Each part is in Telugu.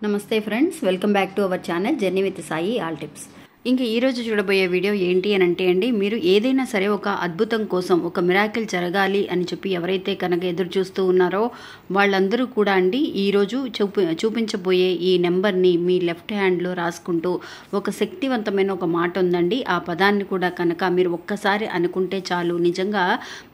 నమస్తే friends, welcome back to our channel journey with Sai all tips. ఇంకా ఈరోజు చూడబోయే వీడియో ఏంటి అని అంటే అండి, మీరు ఏదైనా సరే ఒక అద్భుతం కోసం ఒక మిరాకిల్ జరగాలి అని చెప్పి ఎవరైతే కనుక ఎదురు చూస్తూ ఉన్నారో వాళ్ళందరూ కూడా అండి ఈరోజు చూపించబోయే ఈ నెంబర్ని మీ లెఫ్ట్ హ్యాండ్లో రాసుకుంటూ ఒక శక్తివంతమైన ఒక మాట ఉందండి. ఆ పదాన్ని కూడా కనుక మీరు ఒక్కసారి అనుకుంటే చాలు, నిజంగా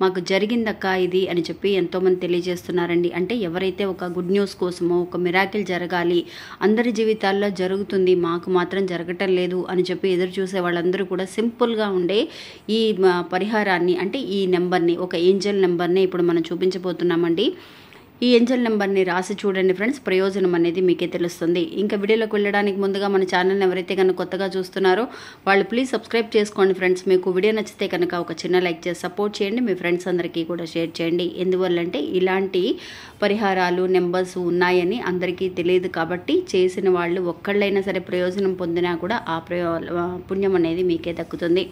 మాకు జరిగిందక్క ఇది అని చెప్పి ఎంతోమంది తెలియజేస్తున్నారండి. అంటే ఎవరైతే ఒక గుడ్ న్యూస్ కోసమో ఒక మిరాకిల్ జరగాలి, అందరి జీవితాల్లో జరుగుతుంది, మాకు మాత్రం జరగటం లేదు అని చెప్పి ఎదురు చూసే వాళ్ళందరూ కూడా సింపుల్గా ఉండే ఈ పరిహారాన్ని, అంటే ఈ నెంబర్ని, ఒక ఏంజల్ నెంబర్ని ఇప్పుడు మనం చూపించబోతున్నామండి. ఈ ఏంజల్ నెంబర్ని రాసి చూడండి ఫ్రెండ్స్, ప్రయోజనం అనేది మీకే తెలుస్తుంది. ఇంకా వీడియోలోకి వెళ్ళడానికి ముందుగా మన ఛానల్ని ఎవరైతే కనుక కొత్తగా చూస్తున్నారో వాళ్ళు ప్లీజ్ సబ్స్క్రైబ్ చేసుకోండి ఫ్రెండ్స్. మీకు వీడియో నచ్చితే కనుక ఒక చిన్న లైక్ చేసి సపోర్ట్ చేయండి, మీ ఫ్రెండ్స్ అందరికీ కూడా షేర్ చేయండి. ఎందువల్లంటే ఇలాంటి పరిహారాలు నెంబర్స్ ఉన్నాయని అందరికీ తెలియదు కాబట్టి చేసిన వాళ్ళు ఒక్కళ్ళైనా సరే ప్రయోజనం పొందినా కూడా ఆ పుణ్యం అనేది మీకే దక్కుతుంది.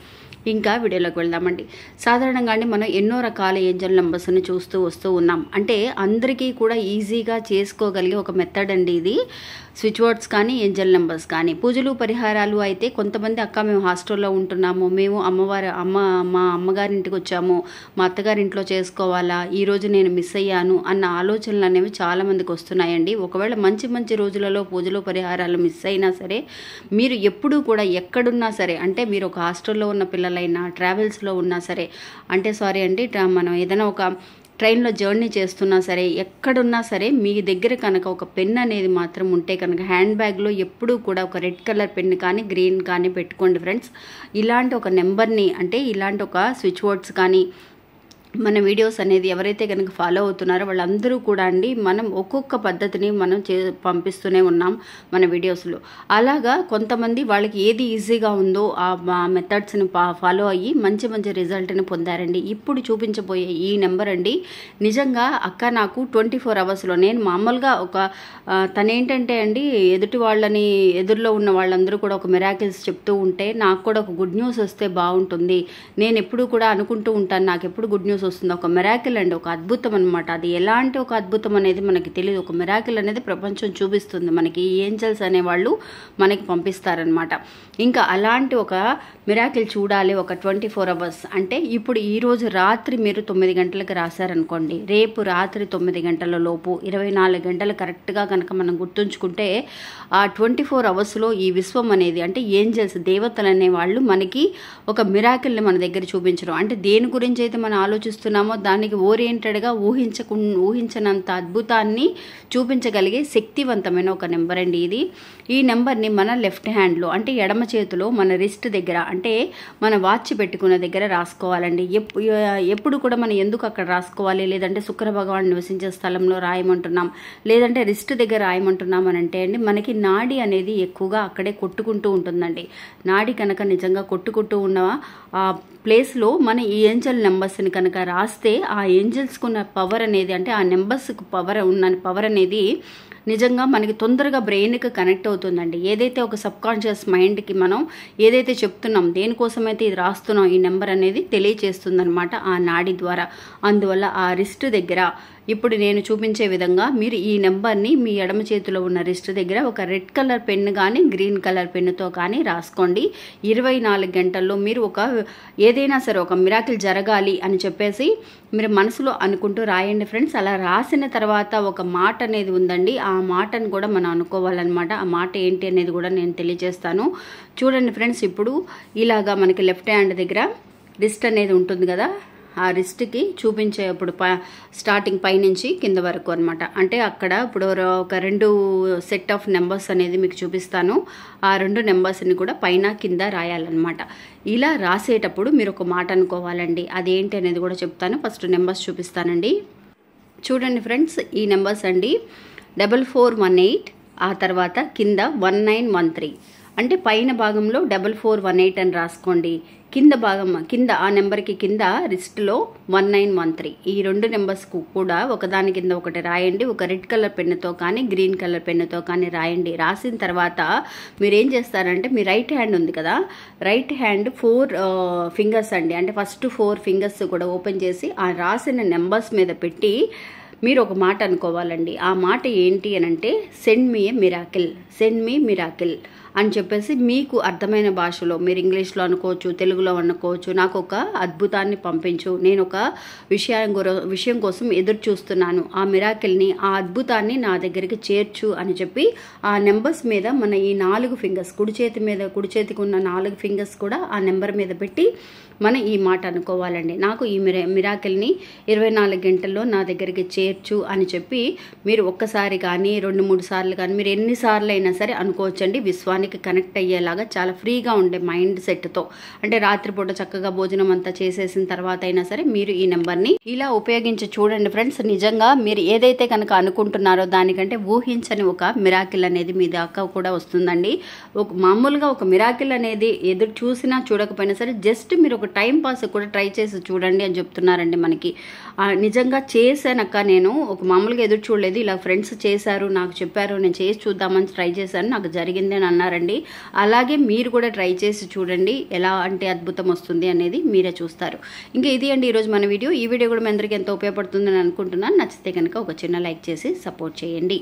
ఇంకా వీడియోలోకి వెళ్దామండి. సాధారణంగా మనం ఎన్నో రకాల ఏంజల్ నెంబర్స్ని చూస్తూ వస్తూ ఉన్నాం. అంటే అందరికీ కూడా ఈజీగా చేసుకోగలిగే ఒక మెథడ్ అండి ఇది. స్విచ్ వర్డ్స్ కానీ ఏంజల్ నెంబర్స్ కానీ, పూజలు పరిహారాలు అయితే కొంతమంది అక్క మేము హాస్టల్లో ఉంటున్నాము, మేము మా అమ్మగారింటికి వచ్చాము, మా అత్తగారింట్లో చేసుకోవాలా, ఈరోజు నేను మిస్ అయ్యాను అన్న ఆలోచనలు అనేవి చాలామందికి వస్తున్నాయండి. ఒకవేళ మంచి మంచి రోజులలో పూజలు పరిహారాలు మిస్ అయినా సరే మీరు ఎప్పుడూ కూడా ఎక్కడున్నా సరే, అంటే మీరు ఒక హాస్టల్లో ఉన్న పిల్లలైనా ట్రావెల్స్లో ఉన్నా సరే, అంటే సారీ అండి, మనం ఏదైనా ఒక ట్రైన్లో జర్నీ చేస్తున్నా సరే, ఎక్కడున్నా సరే మీ దగ్గర కనుక ఒక పెన్ అనేది మాత్రం ఉంటే కనుక హ్యాండ్ బ్యాగ్లో ఎప్పుడూ కూడా ఒక రెడ్ కలర్ పెన్ కానీ గ్రీన్ కానీ పెట్టుకోండి ఫ్రెండ్స్. ఇలాంటి ఒక నెంబర్ని, అంటే ఇలాంటి ఒక స్విచ్ వర్డ్స్ కానీ మన వీడియోస్ అనేది ఎవరైతే కనుక ఫాలో అవుతున్నారో వాళ్ళందరూ కూడా అండి మనం ఒక్కొక్క పద్ధతిని మనం పంపిస్తూనే ఉన్నాం మన వీడియోస్లో. అలాగా కొంతమంది వాళ్ళకి ఏది ఈజీగా ఉందో ఆ మెథడ్స్ని ఫాలో అయ్యి మంచి మంచి రిజల్ట్ని పొందారండి. ఇప్పుడు చూపించబోయే ఈ నెంబర్ అండి, నిజంగా అక్క నాకు 24 అవర్స్లో, నేను మామూలుగా ఒక తనేంటంటే అండి ఎదుటి వాళ్ళని, ఎదురులో ఉన్న వాళ్ళందరూ కూడా ఒక మిరాకిల్స్ చెప్తూ ఉంటే నాకు కూడా ఒక గుడ్ న్యూస్ వస్తే బాగుంటుంది, నేను ఎప్పుడు కూడా అనుకుంటూ ఉంటాను నాకు ఎప్పుడు గుడ్ న్యూస్ వస్తుంది. ఒక మిరాకిల్ అండి, ఒక అద్భుతం అనమాట. అది ఎలాంటి ఒక అద్భుతం అనేది మనకి తెలియదు. ఒక మిరాకిల్ అనేది ప్రపంచం చూపిస్తుంది మనకి, ఈ ఏంజల్స్ అనేవాళ్ళు మనకి పంపిస్తారనమాట. ఇంకా అలాంటి ఒక మిరాకిల్ చూడాలి ఒక 24 అవర్స్ అంటే ఇప్పుడు ఈరోజు రాత్రి మీరు 9 గంటలకు రాశారనుకోండి, రేపు రాత్రి 9 గంటల లోపు 24 గంటలు కరెక్ట్గా కనుక మనం గుర్తుంచుకుంటే ఆ 24 అవర్స్లో ఈ విశ్వం అనేది, అంటే ఏంజల్స్ దేవతలు అనేవాళ్ళు మనకి ఒక మిరాకిల్ని మన దగ్గర చూపించడం, అంటే దేని గురించి అయితే మనం ఆలోచిస్తున్నామో దానికి ఓరియంటెడ్గా ఊహించనంత అద్భుతాన్ని చూపించగలిగే శక్తివంతమైన ఒక నెంబర్ అండి ఇది. ఈ నెంబర్ని మన లెఫ్ట్ హ్యాండ్లో, అంటే ఎడమ చేతిలో మన రిస్ట్ దగ్గర, అంటే మన వాచ్ పెట్టుకున్న దగ్గర రాసుకోవాలండి. ఎప్పుడు కూడా మనం ఎందుకు అక్కడ రాసుకోవాలి, లేదంటే శుక్ర భగవాన్ నివసించే స్థలంలో రాయమంటున్నాం, లేదంటే రిస్ట్ దగ్గర రాయమంటున్నాం అని అంటే అండి, మనకి నాడి అనేది ఎక్కువగా అక్కడే కొట్టుకుంటూ ఉంటుందండి. నాడి కనుక నిజంగా కొట్టుకుంటూ ఉన్న ఆ ప్లేస్లో మన ఈ ఏంజల్ నెంబర్స్ని కనుక రాస్తే ఆ ఏంజల్స్కి ఉన్న పవర్ అనేది, అంటే ఆ నెంబర్స్కి పవర్ అనేది నిజంగా మనకి తొందరగా బ్రెయిన్కి కనెక్ట్ అవుతుందండి. ఏదైతే ఒక సబ్కాన్షియస్ మైండ్కి మనం ఏదైతే చెప్తున్నాం, దేనికోసమైతే ఇది రాస్తున్నాం ఈ నెంబర్ అనేది తెలియచేస్తుందనమాట ఆ నాడి ద్వారా. అందువల్ల ఆ రిస్ట్ దగ్గర ఇప్పుడు నేను చూపించే విధంగా మీరు ఈ నెంబర్ని మీ ఎడమ చేతిలో ఉన్న రిస్ట్ దగ్గర ఒక రెడ్ కలర్ పెన్ కానీ గ్రీన్ కలర్ పెన్నుతో కానీ రాసుకోండి. 24 గంటల్లో మీరు ఒక ఏదైనా సరే ఒక మిరాకిల్ జరగాలి అని చెప్పేసి మీరు మనసులో అనుకుంటూ రాయండి ఫ్రెండ్స్. అలా రాసిన తర్వాత ఒక మాట అనేది ఉందండి, ఆ మాటను కూడా మనం అనుకోవాలన్నమాట. ఆ మాట ఏంటి అనేది కూడా నేను తెలియజేస్తాను. చూడండి ఫ్రెండ్స్, ఇప్పుడు ఇలాగా మనకి లెఫ్ట్ హ్యాండ్ దగ్గర రిస్ట్ అనేది ఉంటుంది కదా, ఆ రిస్ట్కి చూపించేప్పుడు స్టార్టింగ్ పైనుంచి కింద వరకు అనమాట. అంటే అక్కడ ఇప్పుడు ఒక 2 సెట్ ఆఫ్ నెంబర్స్ అనేది మీకు చూపిస్తాను. ఆ 2 నెంబర్స్ని కూడా పైన కింద రాయాలన్నమాట. ఇలా రాసేటప్పుడు మీరు ఒక మాట అనుకోవాలండి. అదేంటి అనేది కూడా చెప్తాను. ఫస్ట్ నెంబర్స్ చూపిస్తానండి. చూడండి ఫ్రెండ్స్, ఈ నెంబర్స్ అండి 4418, ఆ తర్వాత కింద 1913. అంటే పైన భాగంలో 4418 అని రాసుకోండి, కింద ఆ నెంబర్కి కింద రిస్ట్లో 1913. ఈ 2 నెంబర్స్కు కూడా ఒకదాని కింద ఒకటి రాయండి. ఒక రెడ్ కలర్ పెన్నుతో కానీ గ్రీన్ కలర్ పెన్నుతో కానీ రాయండి. రాసిన తర్వాత మీరేం చేస్తారంటే, మీ రైట్ హ్యాండ్ ఉంది కదా, రైట్ హ్యాండ్ 4 ఫింగర్స్ అండి, అంటే ఫస్ట్ 4 ఫింగర్స్ కూడా ఓపెన్ చేసి ఆ రాసిన నెంబర్స్ మీద పెట్టి మీరు ఒక మాట అనుకోవాలండి. ఆ మాట ఏంటి అనంటే send me a miracle, send me miracle అని చెప్పేసి మీకు అర్థమైన భాషలో, మీరు ఇంగ్లీష్లో అనుకోవచ్చు, తెలుగులో అనుకోవచ్చు, నాకు ఒక అద్భుతాన్ని పంపించు, నేను ఒక విషయం కోసం ఎదురు చూస్తున్నాను, ఆ మిరాకిల్ని, ఆ అద్భుతాన్ని నా దగ్గరికి చేర్చు అని చెప్పి ఆ నెంబర్స్ మీద మన ఈ 4 ఫింగర్స్, కుడి చేతికి ఉన్న 4 ఫింగర్స్ కూడా ఆ నెంబర్ మీద పెట్టి మనం ఈ మాట అనుకోవాలండి. నాకు ఈ మిరాకిల్ని 24 గంటల్లో నా దగ్గరికి చేర్చు అని చెప్పి మీరు ఒక్కసారి కానీ 2-3 సార్లు కానీ మీరు ఎన్నిసార్లు అయినా సరే అనుకోవచ్చండి. విశ్వానికి కనెక్ట్ అయ్యేలాగా చాలా ఫ్రీగా ఉండే మైండ్ సెట్తో, అంటే రాత్రిపూట చక్కగా భోజనం అంతా చేసేసిన తర్వాత అయినా సరే మీరు ఈ నెంబర్ని ఇలా ఉపయోగించి చూడండి ఫ్రెండ్స్. నిజంగా మీరు ఏదైతే కనుక అనుకుంటున్నారో దానికంటే ఊహించని ఒక మిరాకిల్ అనేది మీ దాకా కూడా వస్తుందండి. మామూలుగా ఒక మిరాకిల్ అనేది ఎదురు చూసినా చూడకపోయినా సరే జస్ట్ మీరు ఒక టైం పాస్ కూడా ట్రై చేసి చూడండి అని చెప్తున్నారండి మనకి. నిజంగా చేశానక్క, నేను ఒక మామూలుగా ఎదురు చూడలేదు, ఇలా ఫ్రెండ్స్ చేశారు, నాకు చెప్పారు, నేను చేసి చూద్దామని ట్రై చేశాను, నాకు జరిగింది అని అన్నారండి. అలాగే మీరు కూడా ట్రై చేసి చూడండి, ఎలా అంటే అద్భుతం వస్తుంది అనేది మీరే చూస్తారు. ఇంకా ఇది అండి ఈరోజు మన వీడియో. ఈ వీడియో కూడా మీ అందరికీ ఎంతో ఉపయోగపడుతుందని అనుకుంటున్నాను. నచ్చితే కనుక ఒక చిన్న లైక్ చేసి సపోర్ట్ చేయండి.